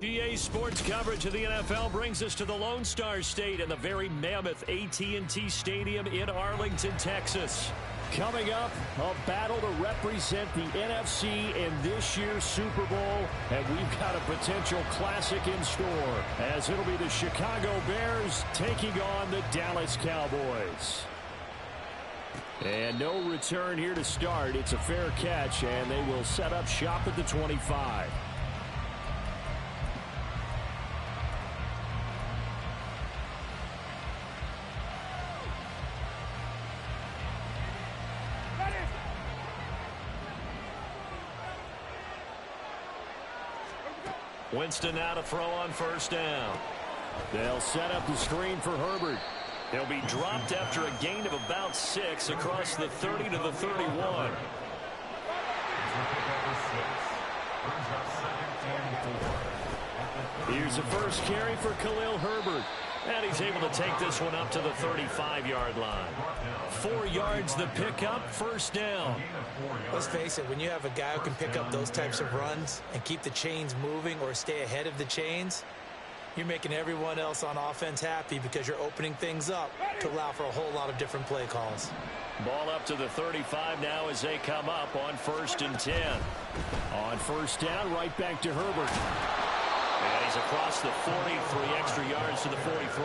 GA Sports coverage of the NFL brings us to the Lone Star State and the very mammoth AT&T Stadium in Arlington, Texas. Coming up, a battle to represent the NFC in this year's Super Bowl, and we've got a potential classic in store, as it'll be the Chicago Bears taking on the Dallas Cowboys. And no return here to start. It's a fair catch, and they will set up shop at the 25. Winston now to throw on first down. They'll set up the screen for Herbert. He'll be dropped after a gain of about 6 across the 30 to the 31. Here's the first carry for Khalil Herbert. And he's able to take this one up to the 35-yard line. 4 yards the pickup, first down. Let's face it, when you have a guy who can pick up those types of runs and keep the chains moving or stay ahead of the chains, you're making everyone else on offense happy because you're opening things up to allow for a whole lot of different play calls. Ball up to the 35 now as they come up on 1st and 10. On first down, right back to Herbert. And he's across the 40, 3 extra yards to the 43.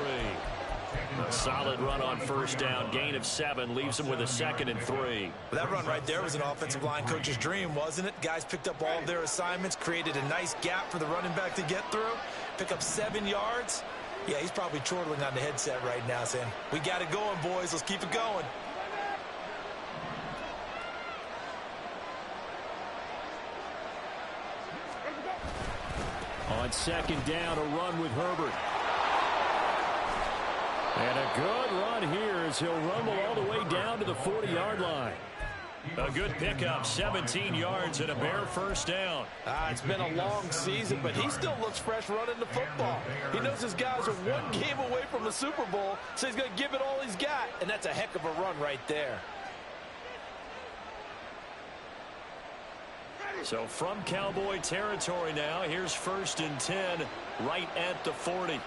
A solid run on first down, gain of 7, leaves him with a 2nd and 3. That run right there was an offensive line coach's dream, wasn't it? Guys picked up all of their assignments, created a nice gap for the running back to get through, pick up 7 yards. Yeah, he's probably chortling on the headset right now saying, we got it going, boys. Let's keep it going. On 2nd down, a run with Herbert. And a good run here as he'll rumble all the way down to the 40-yard line. A good pickup, 17 yards and a Bear first down. It's been a long season, but he still looks fresh running the football. He knows his guys are 1 game away from the Super Bowl, so he's going to give it all he's got, and that's a heck of a run right there. So from Cowboy territory now, here's 1st and 10, right at the 40.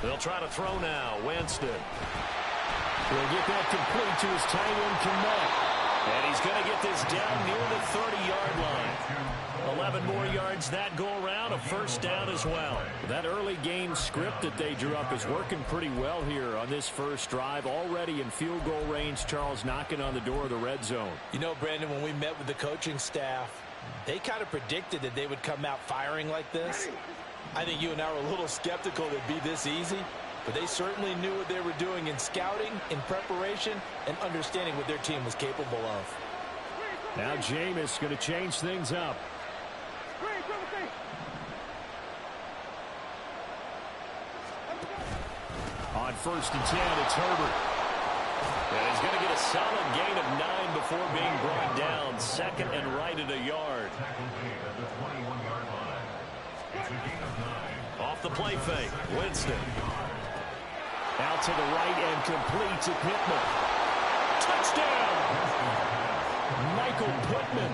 They'll try to throw now. Winston. He'll get that complete to his tight end, Kmet. And he's going to get this down near the 30-yard line. 11 more yards that go around, a first down as well. That early game script that they drew up is working pretty well here on this first drive. Already in field goal range, Charles, knocking on the door of the red zone. You know, Brandon, when we met with the coaching staff, they kind of predicted that they would come out firing like this. I think you and I were a little skeptical it'd be this easy, but they certainly knew what they were doing in scouting, in preparation, and understanding what their team was capable of. Now Jameis going to change things up. On 1st and 10, it's Herbert. And he's going to get a solid gain of 9 before being brought down. 2nd and right at a yard. Off the play fake, Winston. Out to the right and complete to Pittman. Touchdown! Michael Pittman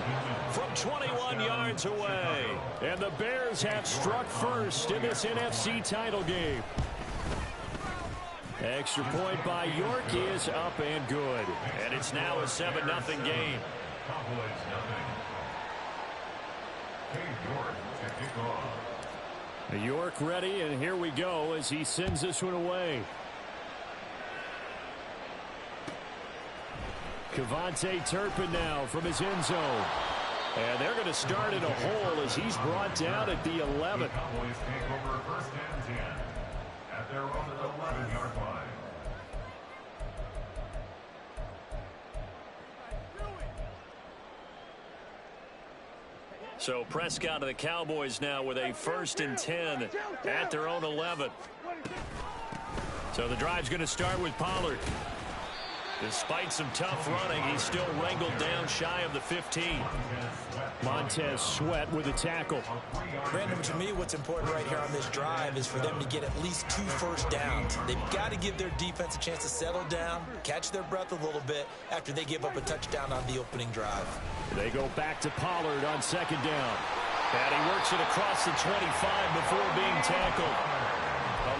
from 21 yards away. And the Bears have struck first in this NFC title game. Extra point by York is up and good. And it's now a 7-0 game. York ready, and here we go as he sends this one away. Cavante Turpin now from his end zone. And they're going to start in a hole as he's brought down at the 11. Cowboys take over 1st and 10 at their own 11-yard line. So Prescott of the Cowboys now with a 1st and 10 at their own 11. So the drive's going to start with Pollard. Despite some tough running, he's still wrangled down shy of the 15. Montez Sweat with a tackle. Brandon, to me, what's important right here on this drive is for them to get at least 2 first downs. They've got to give their defense a chance to settle down, catch their breath a little bit after they give up a touchdown on the opening drive. They go back to Pollard on 2nd down. And he works it across the 25 before being tackled.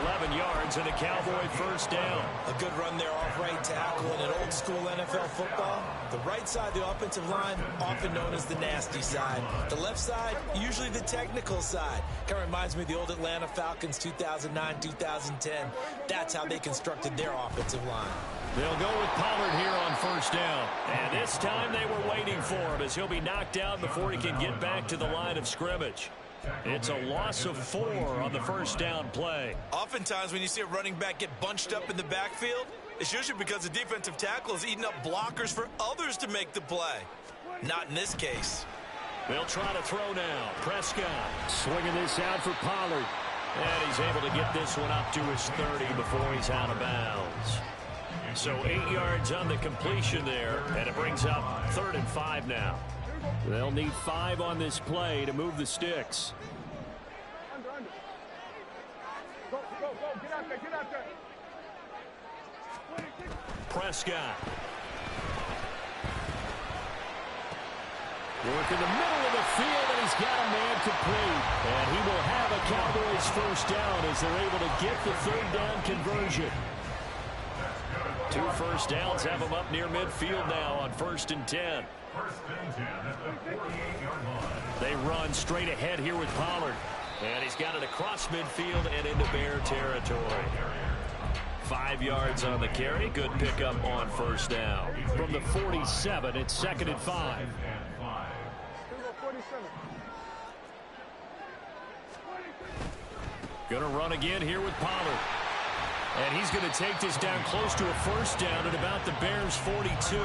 11 yards and a Cowboy first down. A good run there off right tackle in an old school NFL football. The right side of the offensive line, often known as the nasty side. The left side, usually the technical side. Kind of reminds me of the old Atlanta Falcons 2009-2010. That's how they constructed their offensive line. They'll go with Pollard here on first down. And this time they were waiting for him as he'll be knocked down before he can get back to the line of scrimmage. It's a loss of 4 on the first down play. Oftentimes when you see a running back get bunched up in the backfield, it's usually because the defensive tackle is eating up blockers for others to make the play. Not in this case. They'll try to throw now. Prescott swinging this out for Pollard. And he's able to get this one up to his 30 before he's out of bounds. So 8 yards on the completion there, and it brings up 3rd and 5 now. They'll need 5 on this play to move the sticks. Prescott. Work in the middle of the field, and he's got a man complete. And he will have a Cowboys first down as they're able to get the 3rd down conversion. 2 first downs have him up near midfield now on 1st and 10. First and 10 at the 48-yard line. They run straight ahead here with Pollard. And he's got it across midfield and into Bear territory. 5 yards on the carry. Good pickup on first down. From the 47, it's 2nd and 5. Going to run again here with Pollard. And he's going to take this down close to a first down at about the Bears' 42.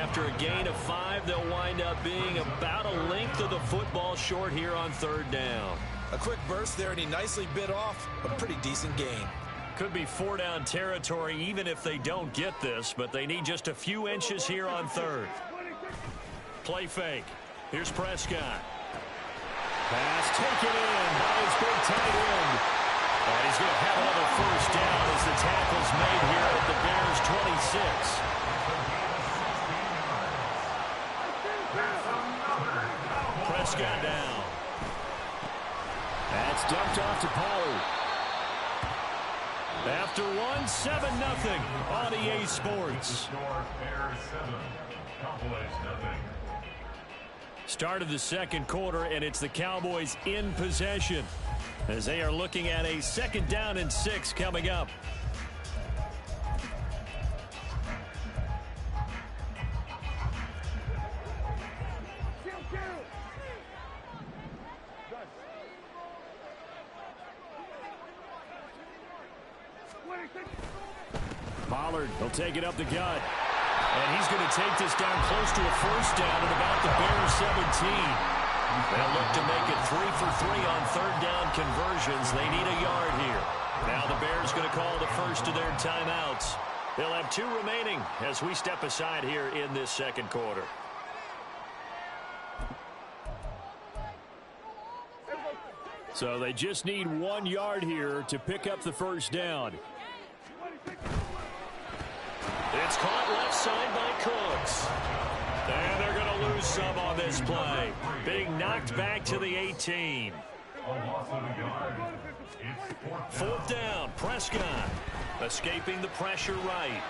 After a gain of 5, they'll wind up being about a length of the football short here on 3rd down. A quick burst there, and he nicely bit off a pretty decent gain. Could be 4-down territory even if they don't get this, but they need just a few inches here on 3rd. Play fake. Here's Prescott. Pass taken in by his big tight end. And he's going to have another first down as the tackle's made here at the Bears' 26. Prescott down. That's dumped off to Pollard. After 1, 7-0 on EA Sports. Start of the 2nd quarter, and it's the Cowboys in possession as they are looking at a 2nd down and 6 coming up. Pollard, he'll take it up the gut. And he's going to take this down close to a first down at about the Bears' 17. They'll look to make it 3 for 3 on 3rd down conversions. They need a yard here. Now the Bears going to call the first of their timeouts. They'll have 2 remaining as we step aside here in this 2nd quarter. So they just need 1 yard here to pick up the first down. It's caught left side by Cooks. And they're going to lose some on this play. Being knocked back to the 18. 4th down, Prescott. Escaping the pressure right.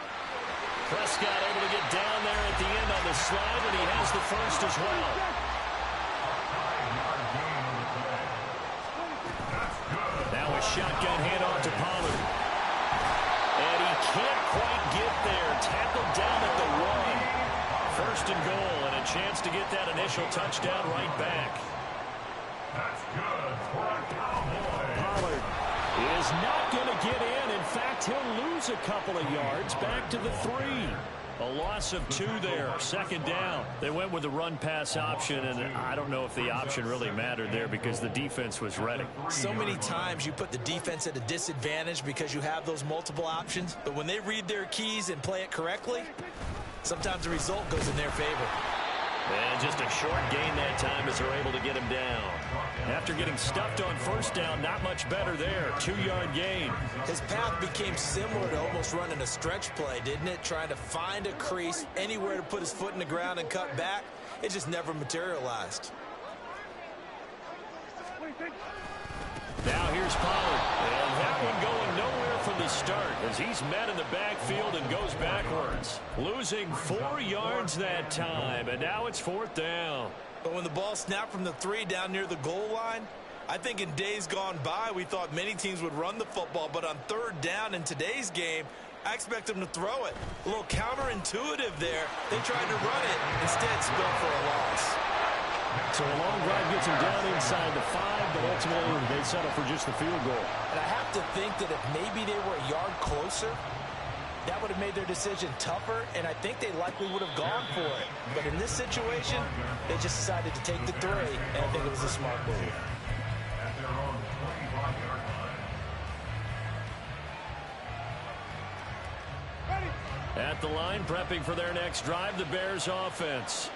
Prescott able to get down there at the end on the slide, and he has the first as well. Now a shotgun handoff to Pollard. And he can't quite get there. Tackled down at the 1. 1st and goal, and a chance to get that initial touchdown right back. That's good for a Cowboy. Pollard is not going to get in. In fact, he'll lose a couple of yards back to the 3. A loss of 2 there. 2nd down. They went with the run-pass option, and I don't know if the option really mattered there because the defense was ready. So many times you put the defense at a disadvantage because you have those multiple options, but when they read their keys and play it correctly, sometimes the result goes in their favor. And just a short gain that time as they're able to get him down. After getting stuffed on 1st down, not much better there. 2-yard gain. His path became similar to almost running a stretch play, didn't it? Trying to find a crease, anywhere to put his foot in the ground and cut back. It just never materialized. Now here's Pollard. And that one going nowhere from the start as he's met in the backfield and goes backwards. Losing 4 yards that time, and now it's 4th down. But when the ball snapped from the 3 down near the goal line, I think in days gone by, we thought many teams would run the football, but on 3rd down in today's game, I expect them to throw it. A little counterintuitive there. They tried to run it, instead spilled for a loss. So a long drive gets him down inside the 5, but ultimately they settle for just the field goal. And I have to think that if maybe they were a yard closer, that would have made their decision tougher, and I think they likely would have gone for it. But in this situation, they just decided to take the 3, and I think it was a smart move. At their own 25-yard line. At the line, prepping for their next drive, the Bears offense.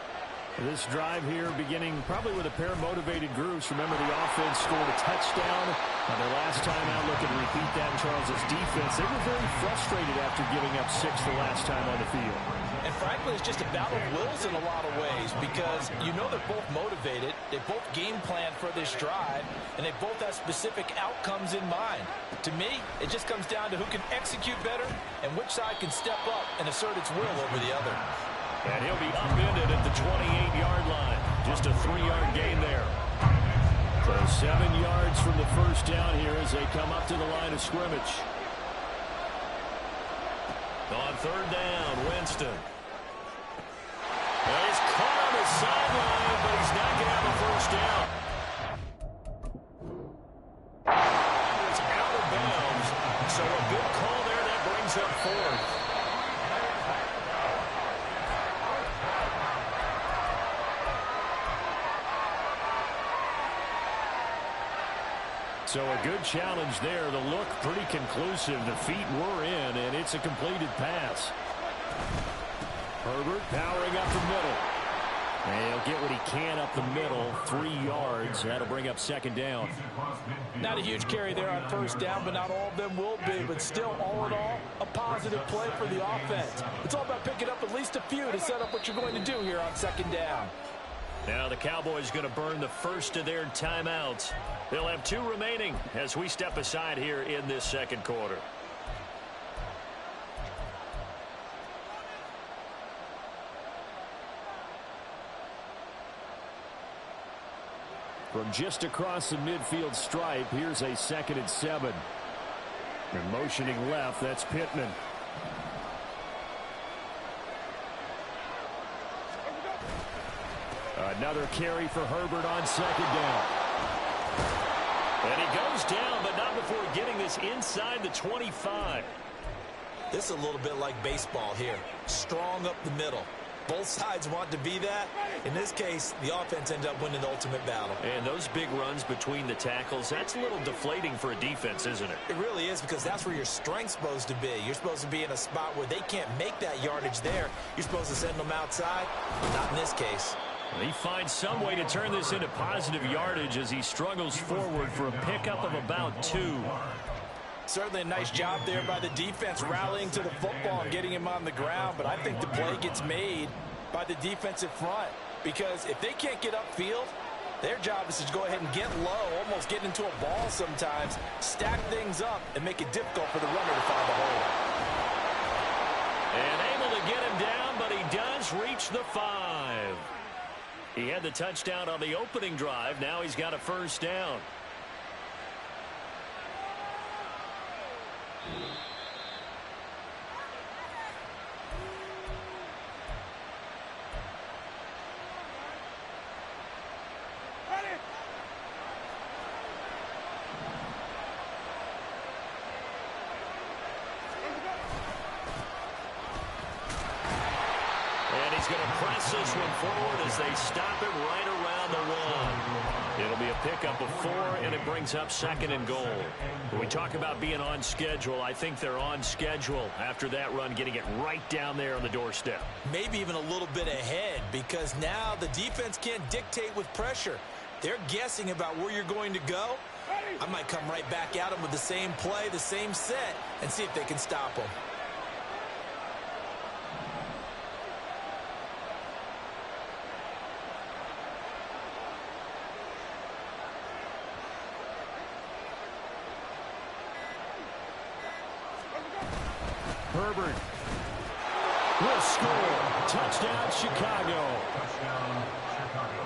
This drive here beginning probably with a pair of motivated groups. Remember, the offense scored a touchdown on their last time out. Looking to repeat that in Charles' defense. They were very frustrated after giving up 6 the last time on the field. And frankly, it's just a battle of wills in a lot of ways because you know they're both motivated. They both game plan for this drive, and they both have specific outcomes in mind. To me, it just comes down to who can execute better and which side can step up and assert its will over the other. And he'll be upended at the 28-yard line. Just a 3-yard gain there. So 7 yards from the first down here as they come up to the line of scrimmage. On 3rd down, Winston. Well, he's caught on the sideline, but he's not going to have a first down. It's out of bounds. So a good call there. That brings up 4th. So a good challenge there. The look pretty conclusive. The feet were in, and it's a completed pass. Herbert powering up the middle. And he'll get what he can up the middle. 3 yards. That'll bring up 2nd down. Not a huge carry there on 1st down, but not all of them will be. But still, all in all, a positive play for the offense. It's all about picking up at least a few to set up what you're going to do here on 2nd down. Now the Cowboys going to burn the first of their timeouts. They'll have 2 remaining as we step aside here in this 2nd quarter. From just across the midfield stripe, here's a 2nd and 7. And motioning left, that's Pittman. Another carry for Herbert on 2nd down. And he goes down, but not before getting this inside the 25. This is a little bit like baseball here. Strong up the middle. Both sides want to be that. In this case, the offense ends up winning the ultimate battle. And those big runs between the tackles, that's a little deflating for a defense, isn't it? It really is, because that's where your strength's supposed to be. You're supposed to be in a spot where they can't make that yardage there. You're supposed to send them outside. Not in this case. He finds some way to turn this into positive yardage as he struggles forward for a pickup of about 2. Certainly a nice job there by the defense rallying to the football and getting him on the ground, but I think the play gets made by the defensive front because if they can't get upfield, their job is to go ahead and get low, almost get into a ball sometimes, stack things up, and make it difficult for the runner to find a hole. And able to get him down, but he does reach the 5. He had the touchdown on the opening drive. Now he's got a first down. He's going to press this one forward as they stop him right around the 1. It'll be a pickup of 4, and it brings up 2nd and goal. When we talk about being on schedule, I think they're on schedule after that run, getting it right down there on the doorstep. Maybe even a little bit ahead, because now the defense can't dictate with pressure. They're guessing about where you're going to go. I might come right back at them with the same play, the same set, and see if they can stop them. Herbert will score. Touchdown, Chicago. Touchdown, Chicago.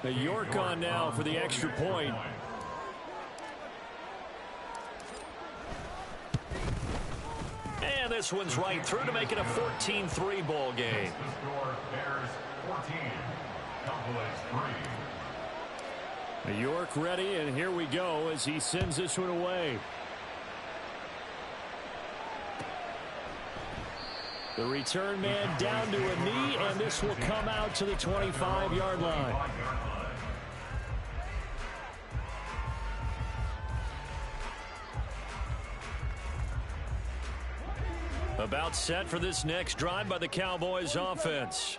The York on now for the extra point. And this one's right through to make it a 14-3 ball game. The score, Bears 14, Cowboys 3. The York ready, and here we go as he sends this one away. The return man down to a knee, and this will come out to the 25-yard line. About set for this next drive by the Cowboys offense.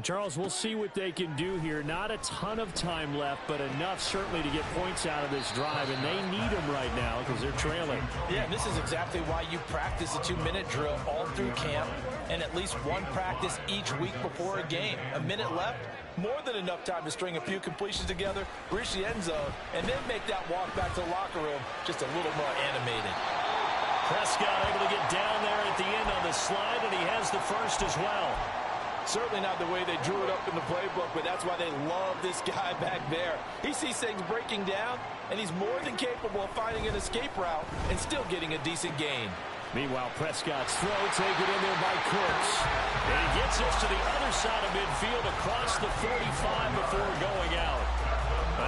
Charles, we'll see what they can do here. Not a ton of time left, but enough certainly to get points out of this drive, and they need them right now because they're trailing. Yeah, this is exactly why you practice a 2-minute drill all through camp and at least one practice each week before a game. A minute left, more than enough time to string a few completions together, reach the end zone, and then make that walk back to the locker room just a little more animated. Prescott able to get down there at the end on the slide, and he has the first as well. Certainly not the way they drew it up in the playbook, but that's why they love this guy back there. He sees things breaking down, and he's more than capable of finding an escape route and still getting a decent gain. Meanwhile, Prescott's throw taken in there by Cooks. And he gets us to the other side of midfield across the 45 before going out.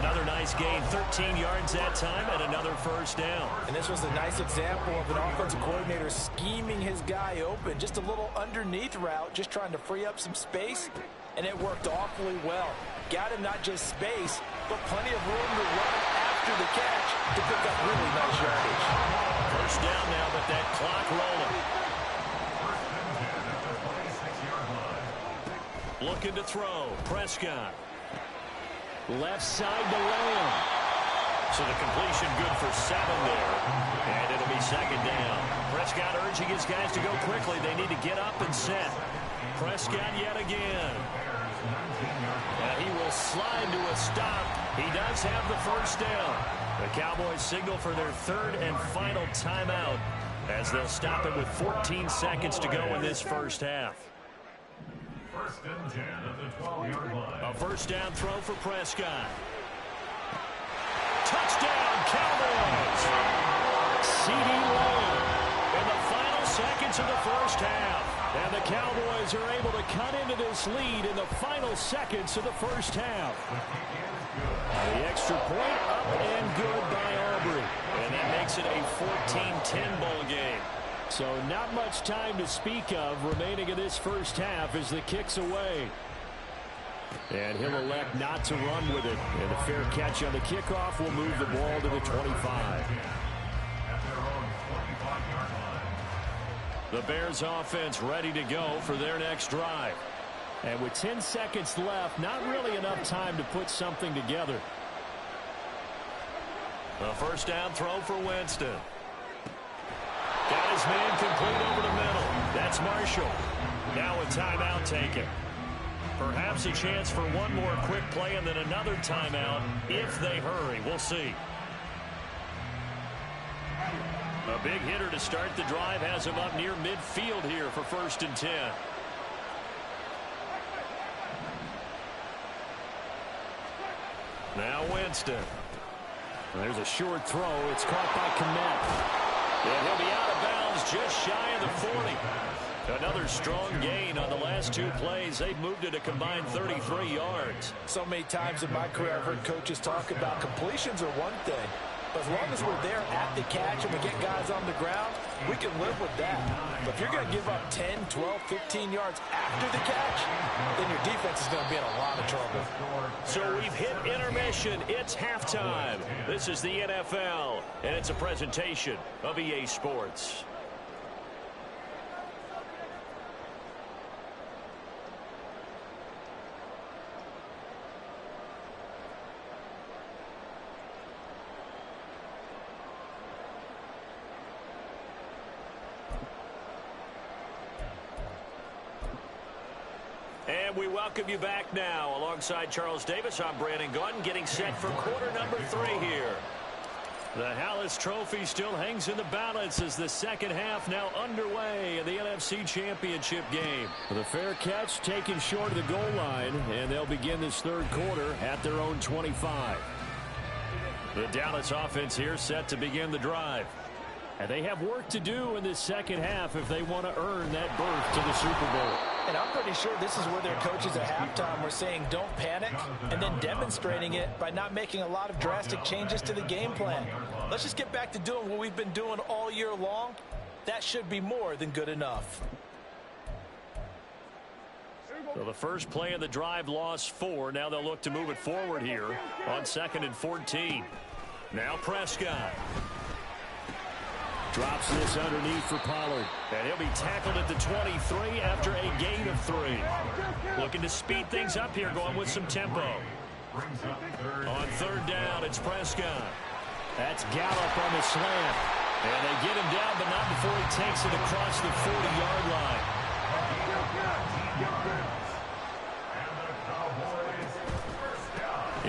Another nice gain, 13 yards that time, and another first down. And this was a nice example of an offensive coordinator scheming his guy open. Just a little underneath route, just trying to free up some space, and it worked awfully well. Got him not just space, but plenty of room to run after the catch to pick up really nice yardage. First down now, but that clock rolling. Looking to throw, Prescott. Left side to Lamb. So the completion good for 7 there. And it'll be second down. Prescott urging his guys to go quickly. They need to get up and set. Prescott yet again. And he will slide to a stop. He does have the first down. The Cowboys signal for their third and final timeout as they'll stop it with 14 seconds to go in this first half. First and 10 at the 12-yard line. A first down throw for Prescott. Touchdown, Cowboys! C.D. Lamb in the final seconds of the first half. And the Cowboys are able to cut into this lead in the final seconds of the first half. The extra point up and good by Aubrey. And that makes it a 14-10 ball game. So not much time to speak of remaining in this first half as the kick's away. And he'll elect not to run with it. And a fair catch on the kickoff will move the ball to the 25. The Bears offense ready to go for their next drive. And with 10 seconds left, not really enough time to put something together. A first down throw for Winston. Got his man complete over the middle. That's Marshall. Now a timeout taken. Perhaps a chance for one more quick play and then another timeout if they hurry. We'll see. A big hitter to start the drive has him up near midfield here for first and 10. Now Winston. There's a short throw. It's caught by Kmet. And he'll be out of bounds just shy of the 40. Another strong gain on the last 2 plays. They've moved it a combined 33 yards. So many times in my career I've heard coaches talk about completions are one thing. But as long as we're there at the catch and we get guys on the ground, we can live with that. But if you're going to give up 10, 12, 15 yards after the catch, then your defense is going to be in a lot of trouble. So we've hit intermission. It's halftime. This is the NFL, and it's a presentation of EA Sports. And we welcome you back now. Alongside Charles Davis, I'm Brandon Gaudin, getting set for quarter number 3 here. The Hallis Trophy still hangs in the balance as the second half now underway in the NFC Championship game. The fair catch taken short of the goal line, and they'll begin this third quarter at their own 25. The Dallas offense here set to begin the drive. And they have work to do in this second half if they want to earn that berth to the Super Bowl. And I'm pretty sure this is where their coaches at halftime were saying don't panic, and then demonstrating it by not making a lot of drastic changes to the game plan. Let's just get back to doing what we've been doing all year long. That should be more than good enough. So the first play of the drive lost 4. Now they'll look to move it forward here on 2nd and 14. Now Prescott. Drops this underneath for Pollard. And he'll be tackled at the 23 after a gain of 3. Looking to speed things up here, going with some tempo. On 3rd down, it's Prescott. That's Gallup on the slant. And they get him down, but not before he takes it across the 40-yard line.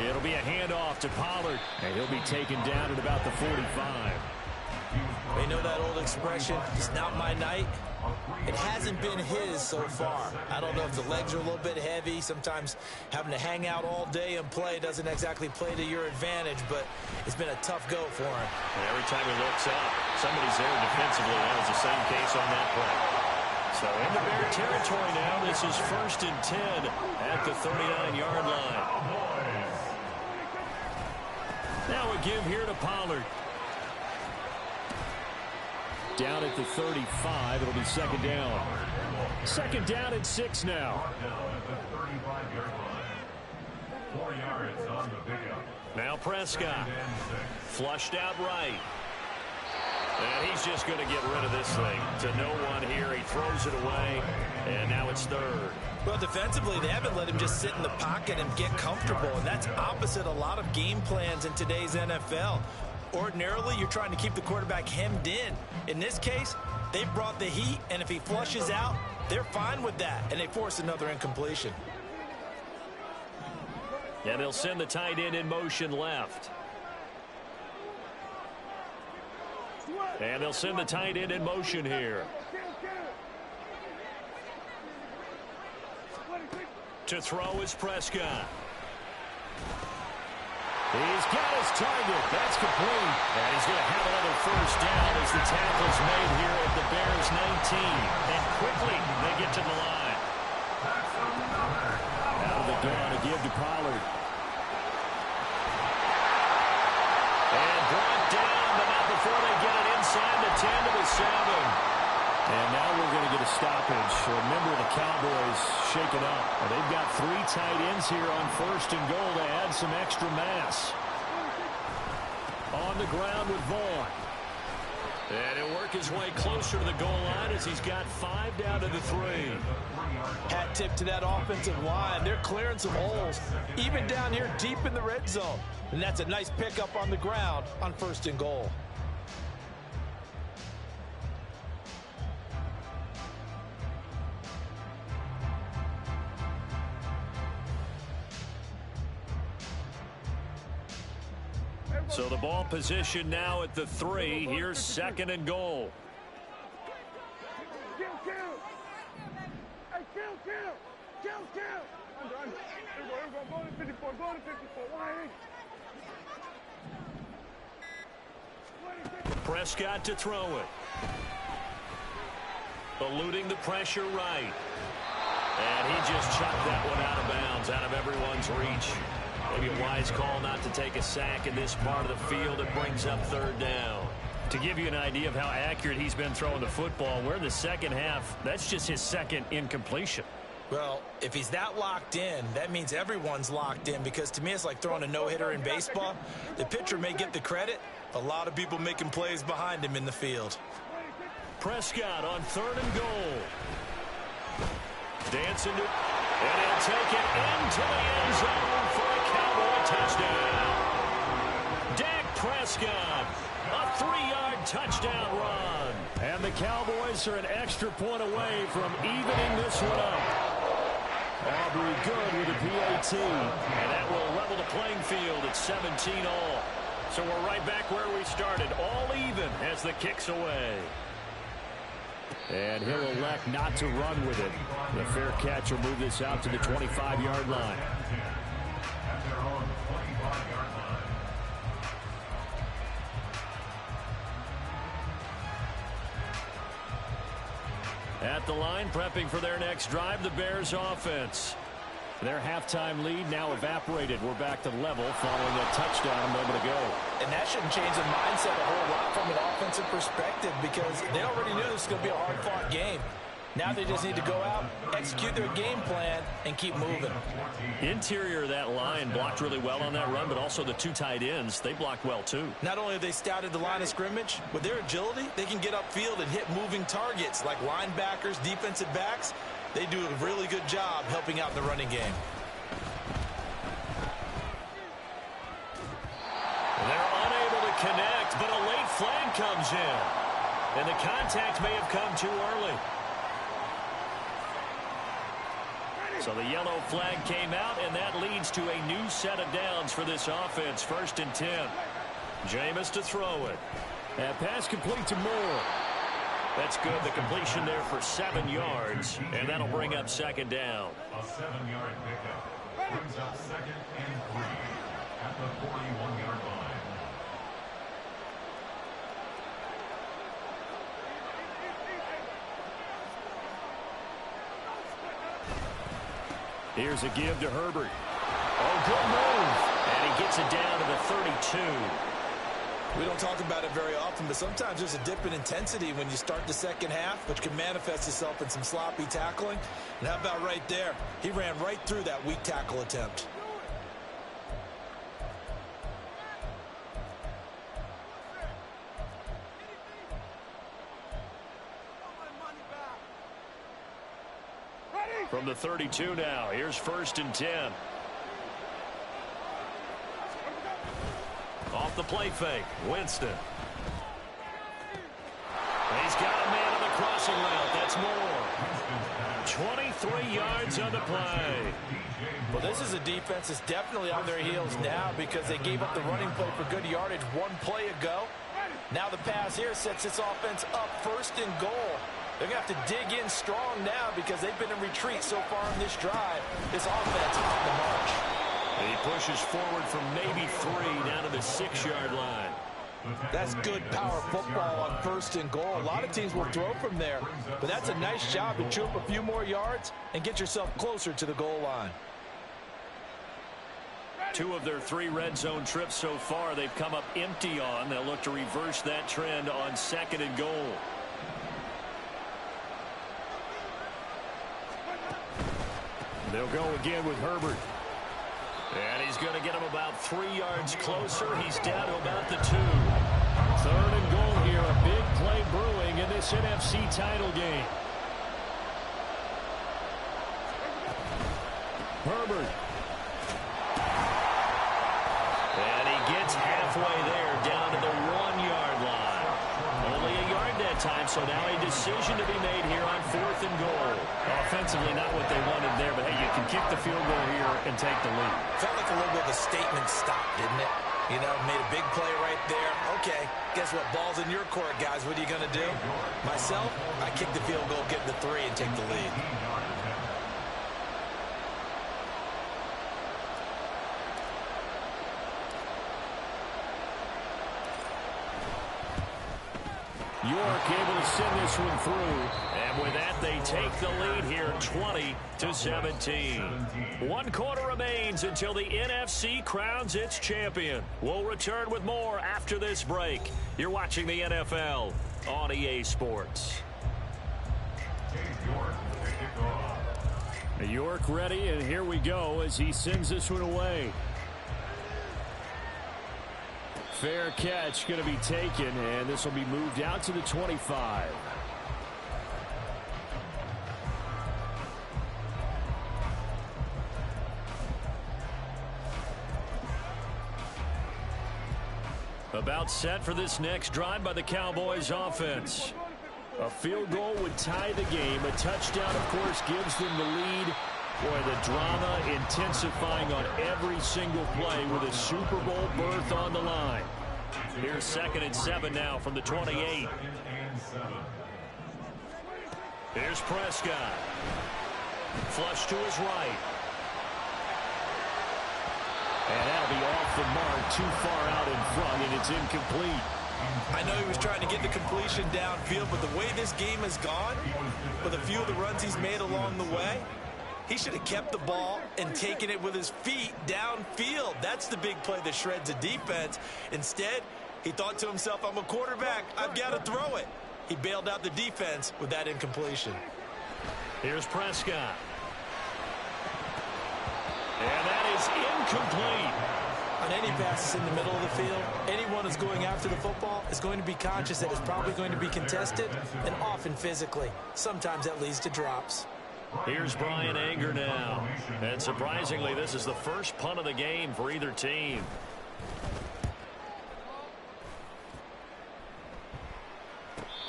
It'll be a handoff to Pollard. And he'll be taken down at about the 45. They know that old expression, it's not my night. It hasn't been his so far. I don't know if the legs are a little bit heavy. Sometimes having to hang out all day and play doesn't exactly play to your advantage, but it's been a tough go for him. And every time he looks up, somebody's there defensively. That was the same case on that play. So into Bear territory now. This is 1st and 10 at the 39-yard line. Now a give here to Pollard. Down at the 35. It'll be 2nd down. 2nd down and 6 now. 4 yards on the pickup. Now Prescott. Flushed out right. And he's just going to get rid of this thing to no one here. He throws it away, and now it's 3rd. Well, defensively, they haven't let him just sit in the pocket and get comfortable, and that's opposite a lot of game plans in today's NFL. Ordinarily, you're trying to keep the quarterback hemmed in. In this case, they brought the heat, and if he flushes out, they're fine with that, and they force another incompletion. And they'll send the tight end in motion left. And they'll send the tight end in motion here. To throw is Prescott. He's got his target. That's complete. And he's going to have another 1st down as the tackle's made here at the Bears 19. And quickly they get to the line. Out of the gun, a give to Pollard. And brought down, but not before they get it inside the 10 to the 7. And now we're going to get a stoppage. Remember, the Cowboys shaking up. And they've got 3 tight ends here on 1st and goal to add some extra mass. On the ground with Vaughn. And he'll work his way closer to the goal line as he's got 5 down to the 3. Hat tip to that offensive line. They're clearing some holes, even down here deep in the red zone. And that's a nice pickup on the ground on 1st and goal. So the ball position now at the 3. Here's 2nd and goal. Prescott to throw it. Eluding the pressure right. And he just chucked that one out of bounds, out of everyone's reach. Maybe a wise call not to take a sack in this part of the field. It brings up 3rd down. To give you an idea of how accurate he's been throwing the football, we're in the second half. That's just his 2nd incompletion. Well, if he's that locked in, that means everyone's locked in, because to me it's like throwing a no-hitter in baseball. The pitcher may get the credit. A lot of people making plays behind him in the field. Prescott on 3rd and goal. Dancing to, and he'll take it into the end zone for a Cowboy touchdown. Dak Prescott, a 3-yard touchdown run. And the Cowboys are an extra point away from evening this one up. Aubrey good with a PAT. And that will level the playing field at 17 all. So we're right back where we started, all even as the kick's away. And he'll elect not to run with it. The fair catch will move this out to the 25-yard line. At the line, prepping for their next drive, the Bears offense. Their halftime lead now evaporated. We're back to level following a touchdown a moment ago. And that shouldn't change the mindset a whole lot from an offensive perspective because they already knew this was going to be a hard-fought game. Now they just need to go out, execute their game plan, and keep moving. Interior of that line blocked really well on that run, but also the two tight ends, they blocked well too. Not only have they scouted the line of scrimmage, with their agility, they can get upfield and hit moving targets like linebackers, defensive backs. They do a really good job helping out in the running game. They're unable to connect, but a late flag comes in. And the contact may have come too early. So the yellow flag came out, and that leads to a new set of downs for this offense. 1st and 10. Jameis to throw it. And pass complete to Moore. That's good. The completion there for 7 yards, and that'll bring up 2nd down. A 7-yard pickup brings up 2nd and 3 at the 41-yard line. Here's a give to Herbert. Oh, good move. And he gets it down to the 32. We don't talk about it very often, but sometimes there's a dip in intensity when you start the second half, which can manifest itself in some sloppy tackling. And how about right there? He ran right through that weak tackle attempt. From the 32 now, here's 1st and 10. Off the play fake, Winston. He's got a man on the crossing route. That's Moore. 23 yards on the play. Well, this is a defense that's definitely on their heels now because they gave up the running play for good yardage 1 play ago. Now the pass here sets this offense up 1st and goal. They're going to have to dig in strong now because they've been in retreat so far in this drive. This offense is on the march. And he pushes forward from maybe 3 down to the 6-yard line. That's good power football on 1st and goal. A lot of teams will throw from there, but that's a nice job to chew up a few more yards and get yourself closer to the goal line. 2 of their 3 red zone trips so far they've come up empty on. They'll look to reverse that trend on 2nd and goal. They'll go again with Herbert. And he's going to get him about 3 yards closer. He's down to about the 2. 3rd and goal here. A big play brewing in this NFC title game. Herbert. And he gets halfway there down to the 1-yard line. Only a yard that time, so now a decision to be made here on 4th and goal. Offensively, not what they wanted there, but hey, you can kick the field goal here and take the lead. Felt like a little bit of a statement stop, didn't it? You know, made a big play right there. Okay, guess what? Ball's in your court, guys. What are you going to do? Myself, I kick the field goal, get the 3, and take the lead. York able to send this one through. And with that, they take the lead here 20-17. 1 quarter remains until the NFC crowns its champion. We'll return with more after this break. You're watching the NFL on EA Sports. York ready, and here we go as he sends this one away. Fair catch going to be taken, and this will be moved out to the 25. About set for this next drive by the Cowboys offense. A field goal would tie the game. A touchdown, of course, gives them the lead. Boy, the drama intensifying on every single play with a Super Bowl berth on the line. Here's 2nd and 7 now from the 28. Here's Prescott. Flush to his right. And that'll be off the mark, too far out in front, and it's incomplete. I know he was trying to get the completion downfield, but the way this game has gone, with a few of the runs he's made along the way, he should have kept the ball and taken it with his feet downfield. That's the big play that shreds a defense. Instead, he thought to himself, I'm a quarterback, I've got to throw it. He bailed out the defense with that incompletion. Here's Prescott. And that is incomplete. On any passes in the middle of the field, anyone who's going after the football is going to be conscious that it's probably going to be contested, and often physically. Sometimes that leads to drops. Here's Brian Anger now. And surprisingly, this is the first punt of the game for either team.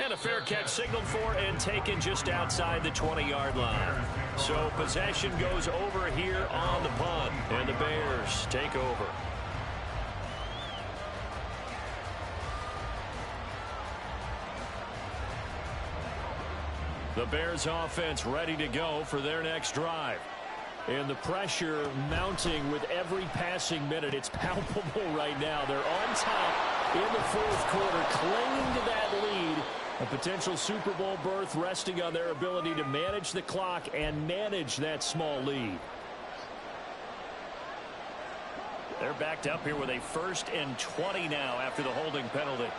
And a fair catch signaled for and taken just outside the 20-yard line. So possession goes over here on the punt, and the Bears take over. The Bears offense ready to go for their next drive. And the pressure mounting with every passing minute. It's palpable right now. They're on top in the 4th quarter, clinging to that lead. A potential Super Bowl berth resting on their ability to manage the clock and manage that small lead. They're backed up here with a 1st and 20 now after the holding penalty.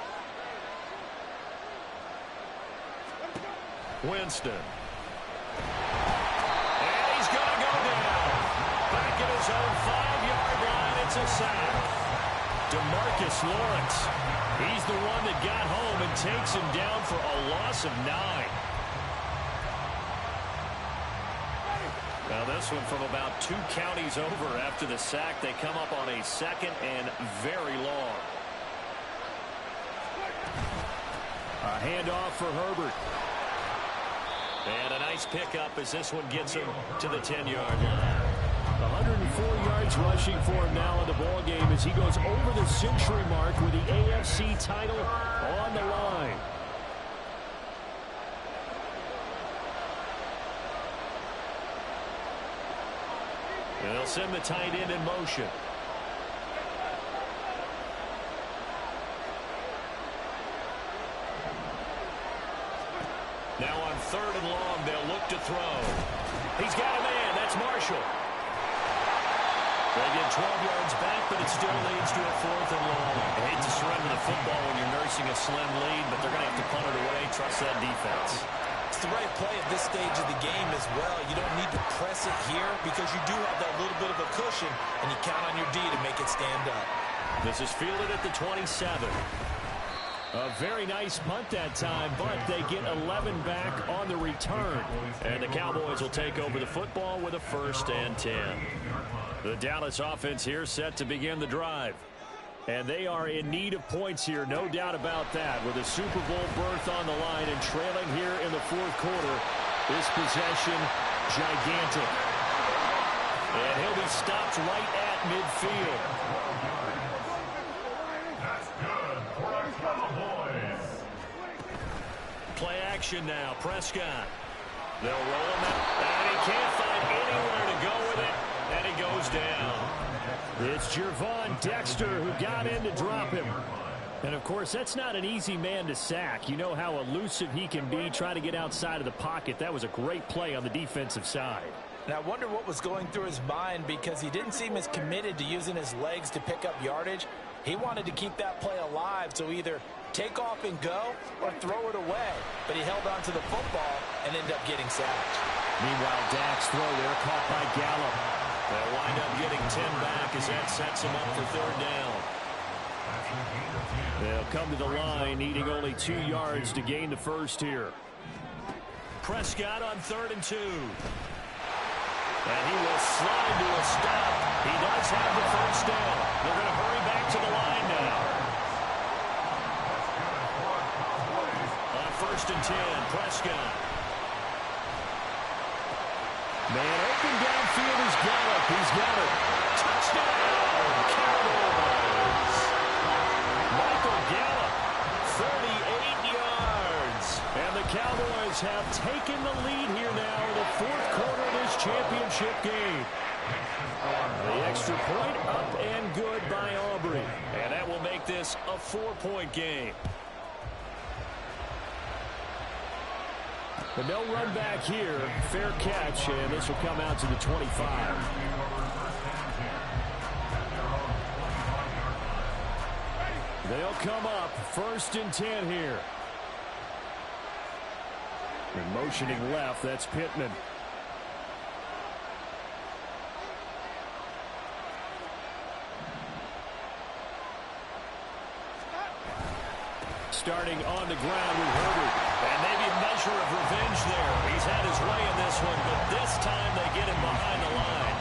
Winston. And he's going to go down. Back at his own 5-yard line. It's a sack. DeMarcus Lawrence. He's the one that got home and takes him down for a loss of 9. Now this one from about 2 counties over after the sack. They come up on a 2nd and very long. A handoff for Herbert. And a nice pickup as this one gets him to the 10-yard line. 104 yards rushing for him now in the ball game as he goes over the century mark with the AFC title on the line. And they'll send the tight end in motion. Now on 3rd and long, they'll look to throw. He's got a man. That's Marshall. They get 12 yards back, but it still leads to a 4th and long. I hate to surrender the football when you're nursing a slim lead, but they're going to have to punt it away. Trust that defense. It's the right play at this stage of the game as well. You don't need to press it here because you do have that little bit of a cushion, and you count on your D to make it stand up. This is fielded at the 27. A very nice punt that time, but they get 11 back on the return. And the Cowboys will take over the football with a 1st and 10. The Dallas offense here set to begin the drive. And they are in need of points here, no doubt about that. With a Super Bowl berth on the line and trailing here in the 4th quarter, this possession gigantic. And he'll be stopped right at midfield. Play action now. Prescott. They'll roll him out. And he can't find anywhere to go with it. And he goes down. It's Gervon Dexter who got in to drop him. And, of course, that's not an easy man to sack. You know how elusive he can be trying to get outside of the pocket. That was a great play on the defensive side. And I wonder what was going through his mind because he didn't seem as committed to using his legs to pick up yardage. He wanted to keep that play alive, so either take off and go or throw it away. But he held on to the football and ended up getting sacked. Meanwhile, Dak's throw there caught by Gallup. They'll wind up getting 10 back as that sets him up for 3rd down. They'll come to the line, needing only 2 yards to gain the 1st here. Prescott on 3rd and 2. And he will slide to a stop. He does have the 1st down. They're going to hurry back to the line now. On 1st and 10, Prescott. Man open downfield is Gallup. He's got it. Touchdown, Cowboys. Cowboys have taken the lead here now in the fourth quarter of this championship game. The extra point up and good by Aubrey. And that will make this a 4-point game. But no run back here. Fair catch, and this will come out to the 25. They'll come up 1st and 10 here. And motioning left, that's Pittman. Starting on the ground with Herbert. And maybe a measure of revenge there. He's had his way in this one, but this time they get him behind the line.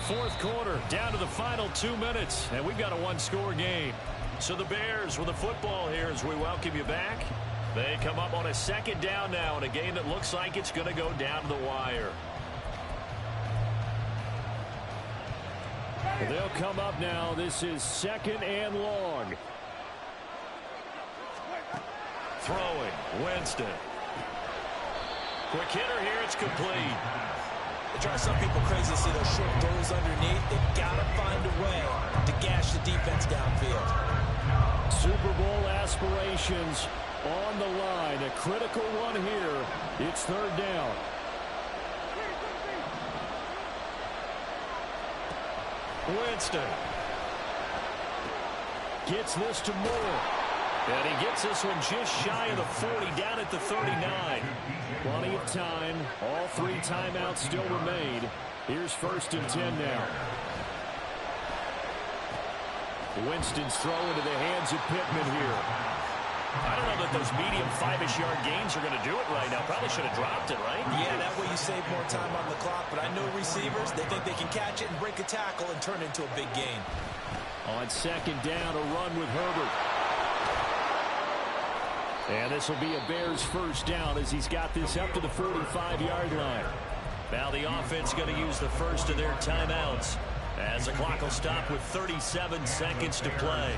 Fourth quarter, down to the final 2 minutes, and we've got a one-score game. So the Bears with the football here as we welcome you back. They come up on a 2nd down now in a game that looks like it's going to go down to the wire. They'll come up now. This is 2nd and long. Throwing, Winston. Quick hitter here, it's complete. It drives some people crazy to see those short throws underneath. They've got to find a way to gash the defense downfield. Super Bowl aspirations on the line. A critical one here. It's 3rd down. Winston gets this to Moore. And he gets this one just shy of the 40, down at the 39. Plenty of time. All 3 timeouts still remain. Here's 1st and 10 now. Winston's throw into the hands of Pittman here. I don't know that those medium 5-ish yard gains are going to do it right now. Probably should have dropped it, right? Yeah, that way you save more time on the clock. But I know receivers, they think they can catch it and break a tackle and turn it into a big gain. On 2nd down, a run with Herbert. And this will be a Bears 1st down as he's got this up to the 45-yard line. Now the offense going to use the first of their timeouts as the clock will stop with 37 seconds to play.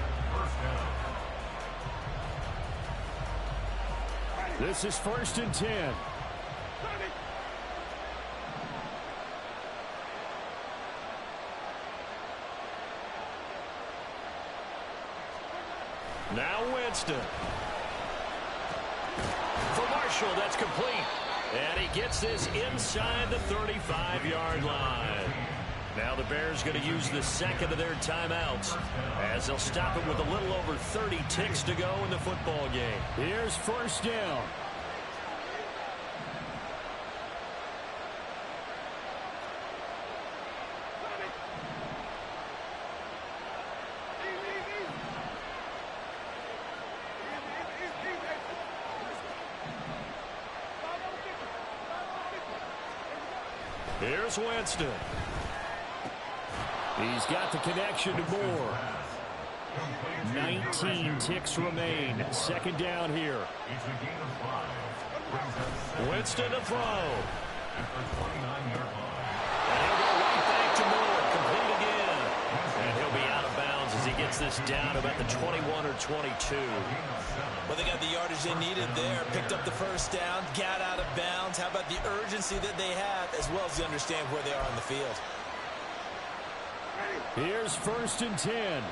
This is 1st and 10. Now Winston. For Marshall, that's complete. And he gets this inside the 35-yard line. Now the Bears going to use the 2nd of their timeouts as they'll stop it with a little over 30 ticks to go in the football game. Here's 1st down. Here's Winston. He's got the connection to Moore. 19 ticks remain. 2nd down here. Winston to throw. And he'll go right back to Moore. Complete again. And he'll be out of bounds as he gets this down about the 21 or 22. Well, they got the yardage they needed there. Picked up the 1st down. Got out of bounds. How about the urgency that they have as well as they understand where they are on the field? Here's 1st and 10.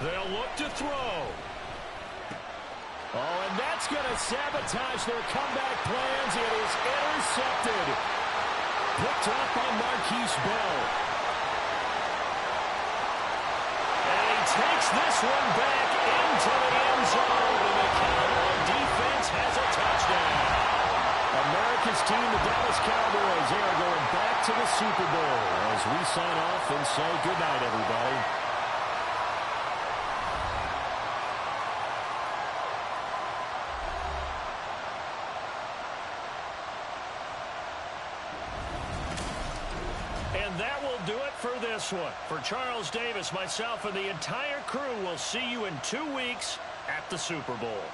They'll look to throw. Oh, and that's going to sabotage their comeback plans. It is intercepted. Picked up by Marquise Bell. And he takes this one back into the end zone. And the Cowboy defense has a touchdown. America's team, the Dallas Cowboys, they are going back to the Super Bowl as we sign off and say goodnight, everybody. That will do it for this this one. For Charles Davis, myself, and the entire crew, will see you in 2 weeks at the Super Bowl.